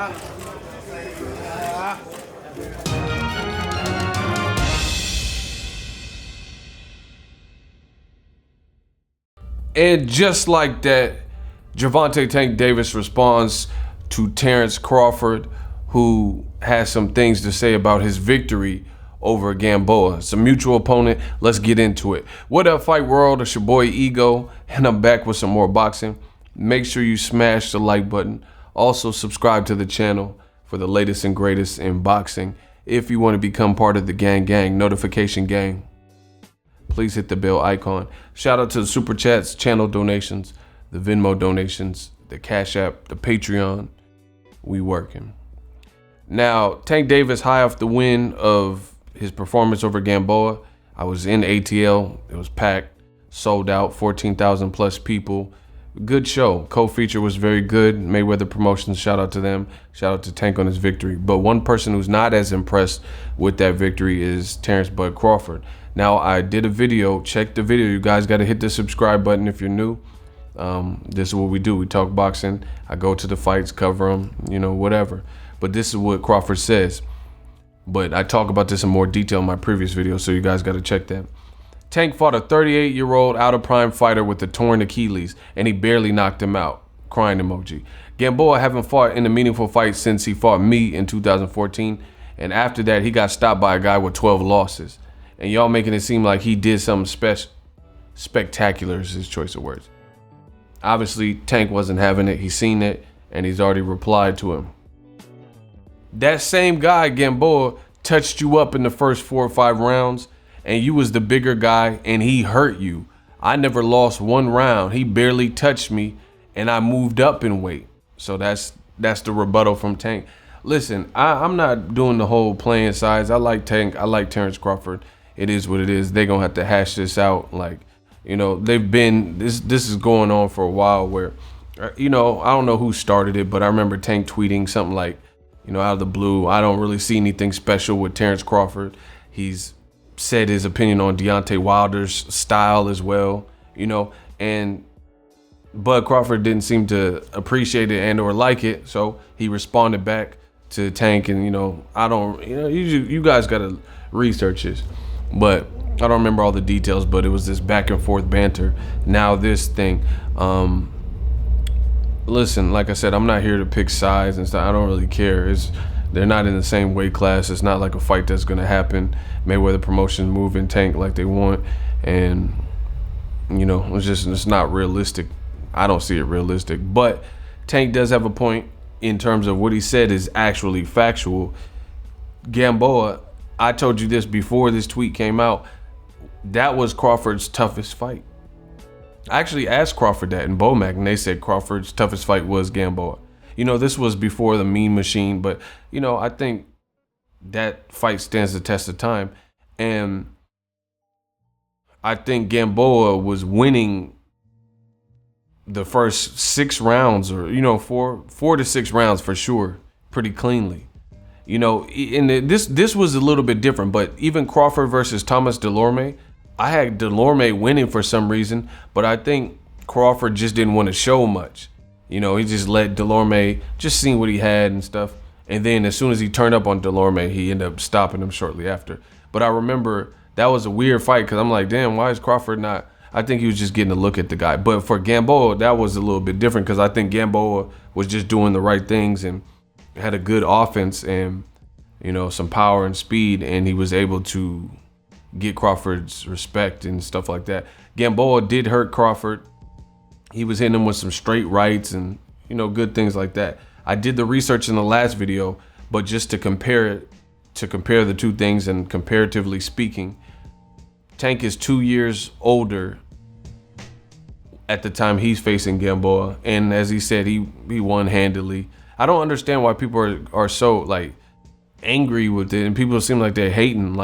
And just like that, Gervonta Tank Davis responds to Terence Crawford, who has some things to say about his victory over Gamboa. It's a mutual opponent. Let's get into it. What up, Fight World? It's your boy Ego, and I'm back with some more boxing. Make sure you smash the like button. Also, subscribe to the channel for the latest and greatest in boxing. If you want to become part of the gang notification gang, please hit the bell icon. Shout out to the Super Chats, channel donations, the Venmo donations, the Cash App, the Patreon. We working. Now, Tank Davis, high off the win of his performance over Gamboa. I was in ATL. It was packed, sold out, 14,000 plus people. Good show. Co-feature was very good. Mayweather Promotions, shout out to them. Shout out to Tank on his victory. But one person who's not as impressed with that victory is Terence Bud Crawford. Now, I did a video. Check the video. You guys got to hit the subscribe button if you're new. This is what we do. We talk boxing. I go to the fights, cover them, whatever. But this is what Crawford says. But I talk about this in more detail in my previous video, so you guys got to check that. Tank fought a 38-year-old out-of-prime fighter with a torn Achilles, and he barely knocked him out. Crying emoji. Gamboa haven't fought in a meaningful fight since he fought me in 2014, and after that, he got stopped by a guy with 12 losses. And y'all making it seem like he did something spectacular is his choice of words. Obviously, Tank wasn't having it. He's seen it, and he's already replied to him. That same guy, Gamboa, touched you up in the first 4 or 5 rounds, and you was the bigger guy, and he hurt you. I never lost one round. He barely touched me, and I moved up in weight. So that's the rebuttal from Tank. Listen, I'm not doing the whole playing sides. I like Tank. I like Terence Crawford. It is what it is. They're going to have to hash this out. Like, they've been, this is going on for a while where, I don't know who started it, but I remember Tank tweeting something like, out of the blue, I don't really see anything special with Terence Crawford. He's said his opinion on Deontay Wilder's style as well, and Bud Crawford didn't seem to appreciate it and or like it. So he responded back to Tank, and, you guys got to research this. But I don't remember all the details, but it was this back and forth banter. Now this thing, listen, like I said, I'm not here to pick sides and stuff. I don't really care. They're not in the same weight class. It's not like a fight that's gonna happen. Mayweather Promotions moving Tank like they want, and it's not realistic. I don't see it realistic. But Tank does have a point in terms of what he said is actually factual. Gamboa, I told you this before this tweet came out, that was Crawford's toughest fight. I actually asked Crawford that in Bomac, and they said Crawford's toughest fight was Gamboa. This was before the Mean Machine, but, I think that fight stands the test of time. And I think Gamboa was winning the first 6 rounds, or, 4 to 6 rounds for sure, pretty cleanly. And this was a little bit different, but even Crawford versus Thomas Delorme, I had Delorme winning for some reason, but I think Crawford just didn't want to show much. He just let Delorme just see what he had and stuff. And then as soon as he turned up on Delorme, he ended up stopping him shortly after. But I remember that was a weird fight because I'm like, damn, why is Crawford not? I think he was just getting a look at the guy. But for Gamboa, that was a little bit different because I think Gamboa was just doing the right things and had a good offense and, some power and speed, and he was able to get Crawford's respect and stuff like that. Gamboa did hurt Crawford. He was hitting him with some straight rights and, good things like that. I did the research in the last video, but just to compare the two things and comparatively speaking, Tank is 2 years older at the time he's facing Gamboa, and as he said, he won handily. I don't understand why people are so angry with it, and people seem like they're hating.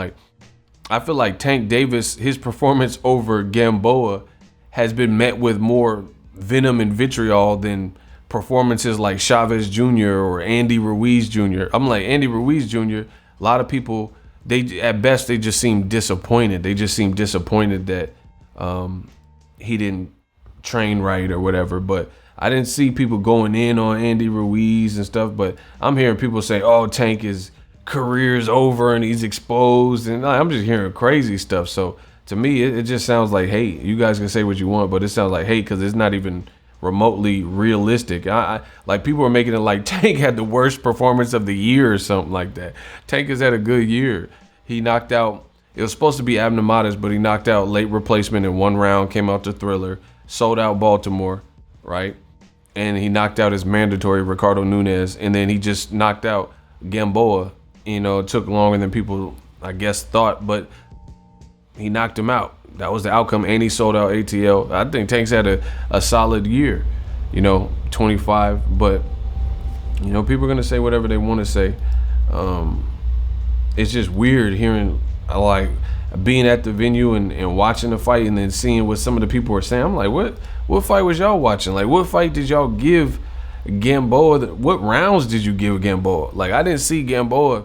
I feel like Tank Davis, his performance over Gamboa has been met with more venom and vitriol than performances like Chavez Jr. or Andy Ruiz Jr. I'm like, Andy Ruiz Jr., a lot of people, at best, they just seem disappointed. They just seem disappointed that he didn't train right or whatever. But I didn't see people going in on Andy Ruiz and stuff, but I'm hearing people say, oh, Tank is career's over and he's exposed, and I'm just hearing crazy stuff. So to me, it just sounds like hate. You guys can say what you want, but it sounds like hate because it's not even remotely realistic. I like people are making it like Tank had the worst performance of the year or something like that. Tank has had a good year. He knocked out, it was supposed to be Abnormatis, but he knocked out late replacement in 1 round, came out to Thriller, sold out Baltimore, right? And he knocked out his mandatory Ricardo Nunes, and then he just knocked out Gamboa. You know, it took longer than people, I guess, thought, but he knocked him out. That was the outcome, and he sold out ATL. I think Tank's had a solid year, 25, but, people are going to say whatever they want to say. It's just weird hearing, like, being at the venue and watching the fight and then seeing what some of the people were saying. I'm like, what fight was y'all watching? Like, what fight did y'all give Gamboa? What rounds did you give Gamboa? Like, I didn't see Gamboa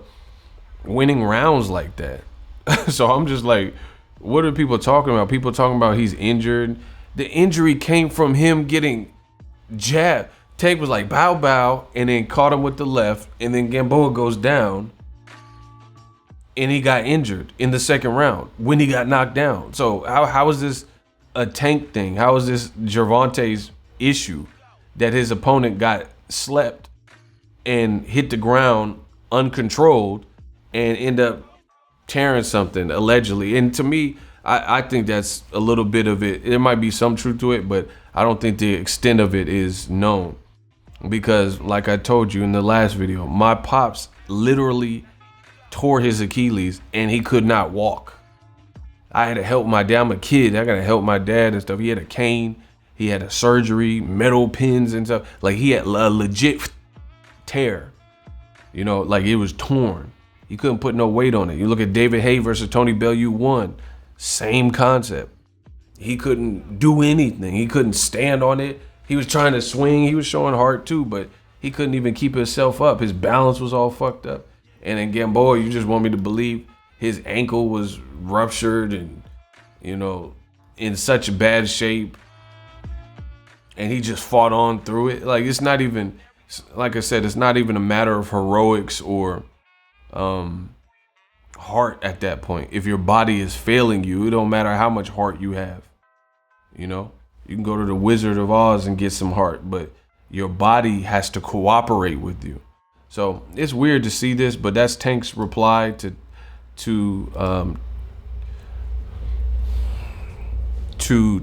winning rounds like that. So I'm just like, what are people talking about? People talking about he's injured. The injury came from him getting jabbed. Tank was like, bow, bow, and then caught him with the left, and then Gamboa goes down, and he got injured in the second round when he got knocked down. So how is this a Tank thing? How is this Gervonta's issue that his opponent got slept and hit the ground uncontrolled and end up tearing something allegedly? And to me, I think that's a little bit of it. There might be some truth to it, but I don't think the extent of it is known, because like I told you in the last video, my pops literally tore his Achilles and he could not walk. I had to help my dad. I'm a kid. I got to help my dad and stuff. He had a cane. He had a surgery, metal pins and stuff. Like, he had a legit tear, like it was torn. He couldn't put no weight on it. You look at David Haye versus Tony Bellew 1, same concept. He couldn't do anything. He couldn't stand on it. He was trying to swing. He was showing heart too, but he couldn't even keep himself up. His balance was all fucked up. And in Gamboa, you just want me to believe his ankle was ruptured and, in such bad shape. And he just fought on through it. Like, it's not even, like I said, it's not even a matter of heroics or heart at that point. If your body is failing you, it don't matter how much heart you have. You can go to the Wizard of Oz and get some heart, but your body has to cooperate with you. So it's weird to see this, but that's Tank's reply to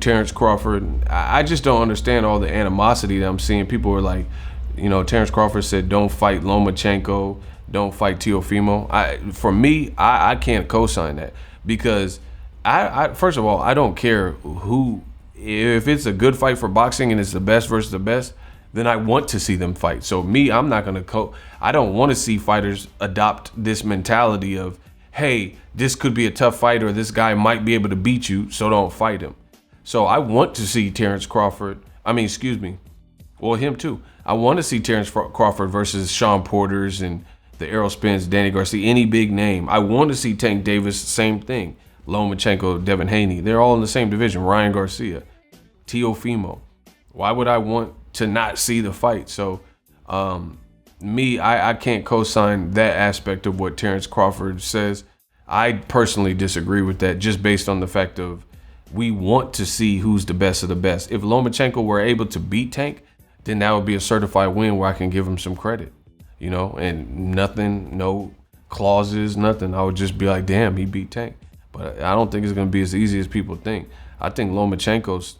Terence Crawford. I just don't understand all the animosity that I'm seeing. People are like, Terence Crawford said, don't fight Lomachenko, don't fight Teofimo. For me, I can't co-sign that, because I first of all, I don't care who. If it's a good fight for boxing and it's the best versus the best, then I want to see them fight. So me, I'm not gonna I don't want to see fighters adopt this mentality of, hey, this could be a tough fight, or this guy might be able to beat you, so don't fight him. So I want to see Terence Crawford. Well, him too. I want to see Terence Crawford versus Sean Porters and the Errol Spence, Danny Garcia, any big name. I want to see Tank Davis, same thing. Lomachenko, Devin Haney, they're all in the same division. Ryan Garcia, Teofimo. Why would I want to not see the fight? So I can't co-sign that aspect of what Terence Crawford says. I personally disagree with that, just based on the fact of we want to see who's the best of the best. If Lomachenko were able to beat Tank, then that would be a certified win where I can give him some credit, and nothing, no clauses, nothing. I would just be like, damn, he beat Tank. But I don't think it's going to be as easy as people think. I think Lomachenko's,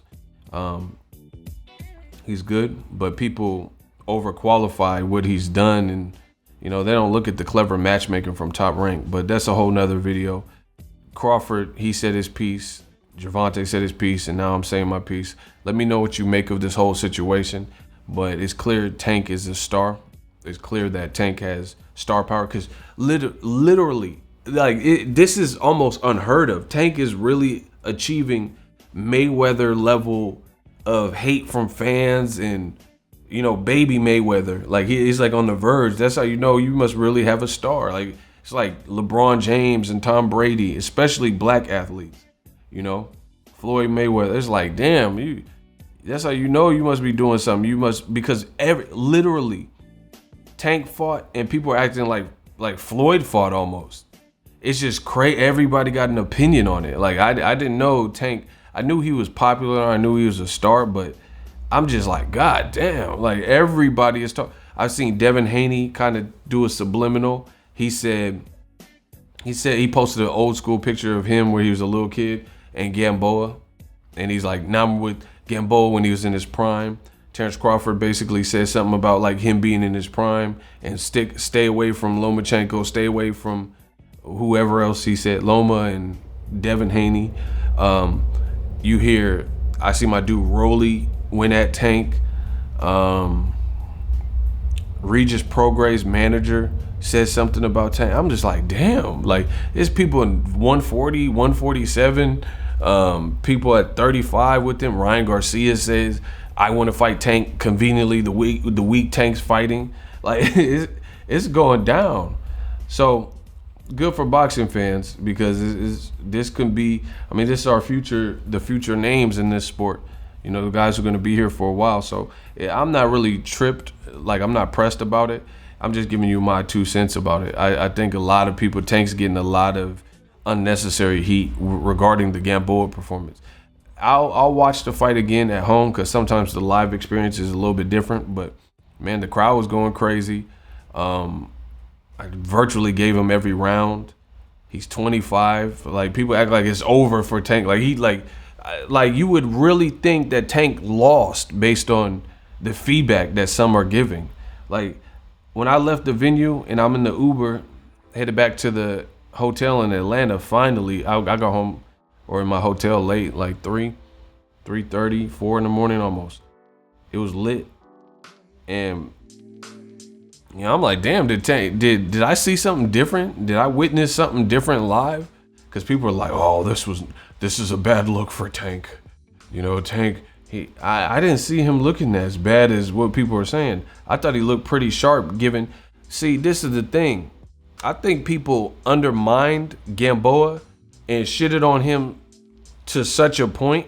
he's good, but people overqualify what he's done, and they don't look at the clever matchmaking from Top Rank. But that's a whole nother video. Crawford, he said his piece. Gervonta said his piece, and now I'm saying my piece. Let me know what you make of this whole situation. But it's clear Tank is a star. It's clear that Tank has star power, because literally, this is almost unheard of. Tank is really achieving Mayweather level of hate from fans and, baby Mayweather. Like, he's like on the verge. That's how you must really have a star. Like, it's like LeBron James and Tom Brady, especially black athletes. Floyd Mayweather. It's like, damn, That's how you know you must be doing something. You must, because literally Tank fought and people are acting like Floyd fought almost. It's just crazy. Everybody got an opinion on it. Like I didn't know Tank. I knew he was popular. I knew he was a star, but I'm just like, God damn. Like everybody is talking. I've seen Devin Haney kind of do a subliminal. He said he posted an old school picture of him where he was a little kid and Gamboa. And he's like, now I'm with Gamboa when he was in his prime. Terence Crawford basically said something about like him being in his prime and stay away from Lomachenko, stay away from whoever else he said, Loma and Devin Haney. You hear, I see my dude Rolly win at Tank. Regis Prograis' manager said something about Tank. I'm just like, damn, like there's people in 140, 147, people at 35 with him. Ryan Garcia says, I want to fight Tank conveniently the week Tank's fighting. Like it's going down. So good for boxing fans, because this can be, I mean, this is our future, the future names in this sport. You know, the guys who are going to be here for a while. So I'm not really tripped. Like, I'm not pressed about it. I'm just giving you my 2 cents about it. I think a lot of people, Tank's getting a lot of unnecessary heat regarding the Gamboa performance. I'll watch the fight again at home, because sometimes the live experience is a little bit different. But, man, the crowd was going crazy. I virtually gave him every round. He's 25. Like, people act like it's over for Tank. Like you would really think that Tank lost based on the feedback that some are giving. Like, when I left the venue and I'm in the Uber, headed back to the hotel in Atlanta, finally, I got home, or in my hotel late, like 3:30, 4 in the morning almost. It was lit. And you know, I'm like, damn, did I see something different? Did I witness something different live? Because people are like, oh, this is a bad look for Tank. You know, Tank, I didn't see him looking as bad as what people are saying. I thought he looked pretty sharp given. See, this is the thing. I think people undermined Gamboa and shitted on him to such a point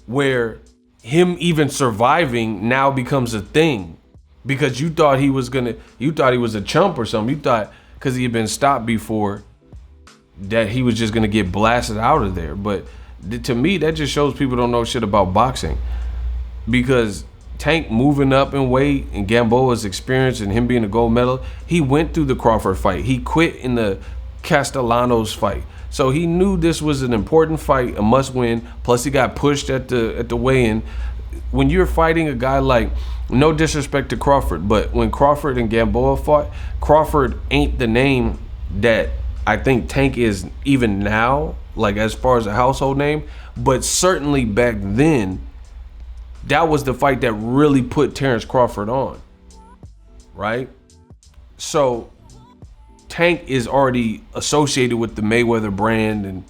where him even surviving now becomes a thing, because you thought he was a chump or something. You thought because he had been stopped before that he was just gonna get blasted out of there. But to me, that just shows people don't know shit about boxing, because Tank moving up in weight and Gamboa's experience and him being a gold medal, he went through the Crawford fight. He quit in the Castellanos fight. So he knew this was an important fight, a must win. Plus he got pushed at the weigh-in. When you're fighting a guy like, no disrespect to Crawford, but when Crawford and Gamboa fought, Crawford ain't the name that I think Tank is even now, like as far as a household name. But certainly back then, that was the fight that really put Terence Crawford on, right? So Tank is already associated with the Mayweather brand and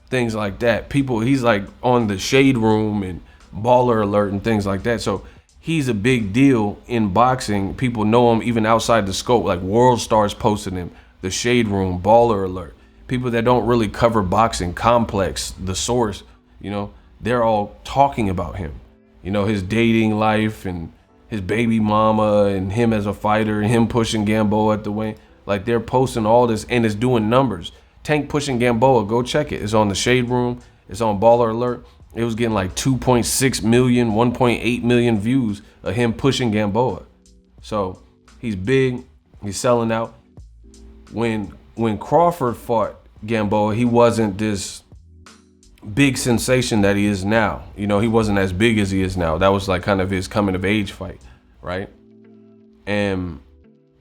things like that. He's like on the Shade Room and Baller Alert and things like that. So he's a big deal in boxing. People know him even outside the scope, like World Stars posting him, the Shade Room, Baller Alert. People that don't really cover boxing, Complex, The Source, you know, they're all talking about him. You know, his dating life and his baby mama and him as a fighter and him pushing Gamboa at the weight. Like, they're posting all this and it's doing numbers. Tank pushing Gamboa, go check it. It's on the Shade Room. It's on Baller Alert. It was getting like 2.6 million, 1.8 million views of him pushing Gamboa. So he's big. He's selling out. When Crawford fought Gamboa, he wasn't this big sensation that he is now. You know, he wasn't as big as he is now. That was like kind of his coming of age fight, right? And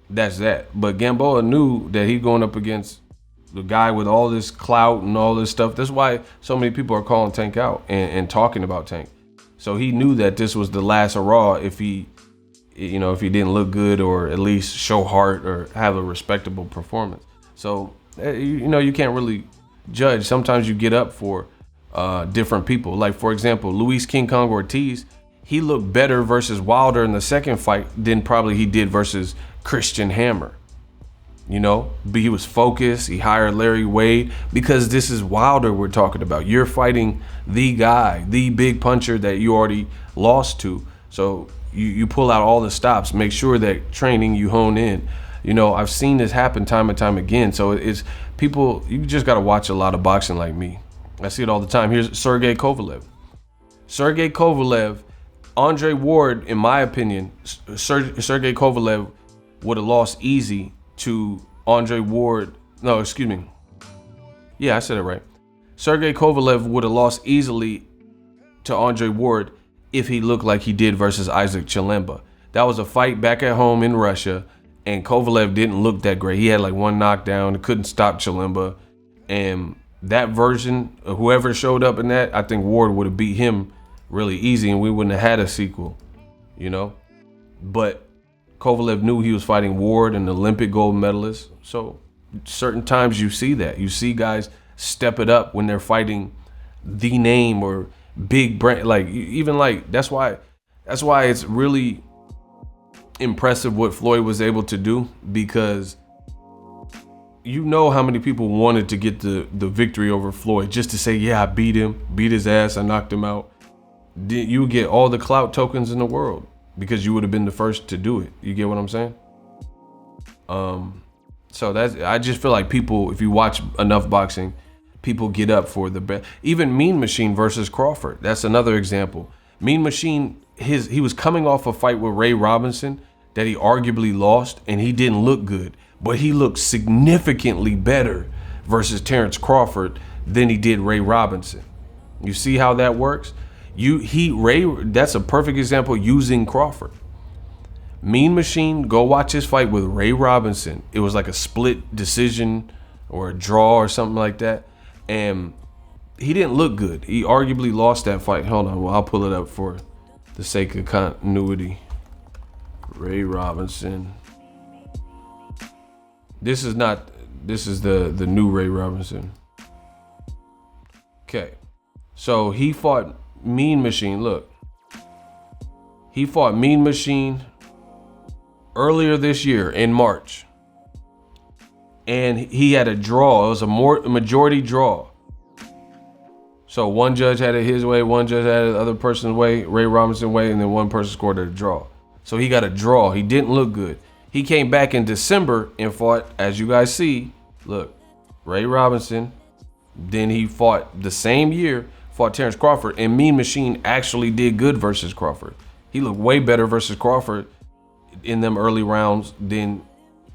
that's that. But Gamboa knew that he's going up against the guy with all this clout and all this stuff. That's why so many people are calling Tank out and talking about Tank. So he knew that this was the last hurrah if he didn't look good or at least show heart or have a respectable performance. So, you can't really judge. Sometimes you get up for different people. Like, for example, Luis King Kong Ortiz, he looked better versus Wilder in the second fight than probably he did versus Christian Hammer. You know, but he was focused. He hired Larry Wade because this is Wilder we're talking about. You're fighting the guy, the big puncher that you already lost to. So you pull out all the stops. Make sure that training you hone in. You know, I've seen this happen time and time again. So it's people, you just got to watch a lot of boxing like me. I see it all the time. Here's Sergey Kovalev. Sergey Kovalev, Andre Ward, in my opinion, Sergey Kovalev would have lost easy to Andre Ward. No, excuse me. Yeah, I said it right. Sergey Kovalev would have lost easily to Andre Ward if he looked like he did versus Isaac Chilemba. That was a fight back at home in Russia, and Kovalev didn't look that great. He had like one knockdown, couldn't stop Chilemba. And that version, whoever showed up in that, I think Ward would have beat him really easy, and we wouldn't have had a sequel, you know? But Kovalev knew he was fighting Ward, an Olympic gold medalist. So certain times you see that. You see guys step it up when they're fighting the name or big brand. Like, even like, that's why it's really impressive what Floyd was able to do, because you know how many people wanted to get the victory over Floyd just to say, yeah, I beat him, beat his ass, I knocked him out. You get all the clout tokens in the world because you would have been the first to do it. You get what I'm saying? So I just feel like people, if you watch enough boxing, people get up for the best. Even Mean Machine versus Crawford, that's another example. Mean Machine, he was coming off a fight with Ray Robinson that he arguably lost, and he didn't look good, but he looked significantly better versus Terence Crawford than he did Ray Robinson. You see how that works? That's a perfect example using Crawford. Mean Machine, go watch his fight with Ray Robinson. It was like a split decision or a draw or something like that. And he didn't look good. He arguably lost that fight. Hold on, well, I'll pull it up for the sake of continuity. Ray Robinson. This is the new Ray Robinson. Okay. So he fought Mean Machine. Look. He fought Mean Machine earlier this year in March. And he had a draw. It was a majority draw. So one judge had it his way, one judge had it the other person's way, Ray Robinson way, and then one person scored a draw. So he got a draw. He didn't look good. He came back in December and fought, as you guys see, look, Ray Robinson. Then he fought the same year, fought Terence Crawford, and Mean Machine actually did good versus Crawford. He looked way better versus Crawford in them early rounds than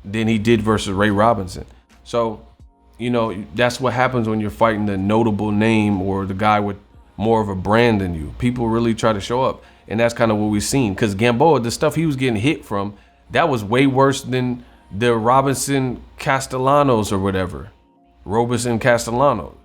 he did versus Ray Robinson. So, you know, that's what happens when you're fighting the notable name or the guy with more of a brand than you. People really try to show up. And that's kind of what we've seen. Because Gamboa, the stuff he was getting hit from, that was way worse than the Robinson Castellanos or whatever. Robeson Castellano.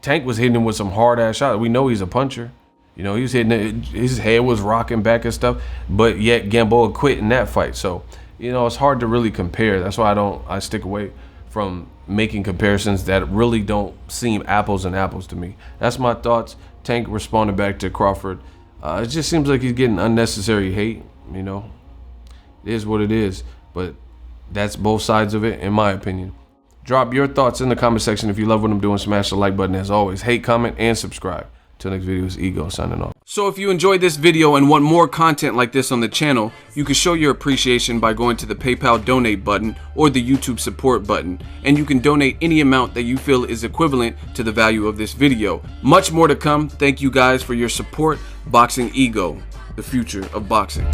Tank was hitting him with some hard ass shots. We know he's a puncher. You know, he was hitting it, his head was rocking back and stuff. But yet Gamboa quit in that fight. So, you know, it's hard to really compare. That's why I stick away from making comparisons that really don't seem apples and apples to me. That's my thoughts. Tank responded back to Crawford. It just seems like he's getting unnecessary hate, you know. It is what it is, but that's both sides of it, in my opinion. Drop your thoughts in the comment section. If you love what I'm doing, smash the like button as always. Hate, comment, and subscribe. Till next video, is Ego signing off. So if you enjoyed this video and want more content like this on the channel, you can show your appreciation by going to the PayPal donate button or the YouTube support button, and you can donate any amount that you feel is equivalent to the value of this video. Much more to come. Thank you guys for your support. Boxing Ego, the future of boxing.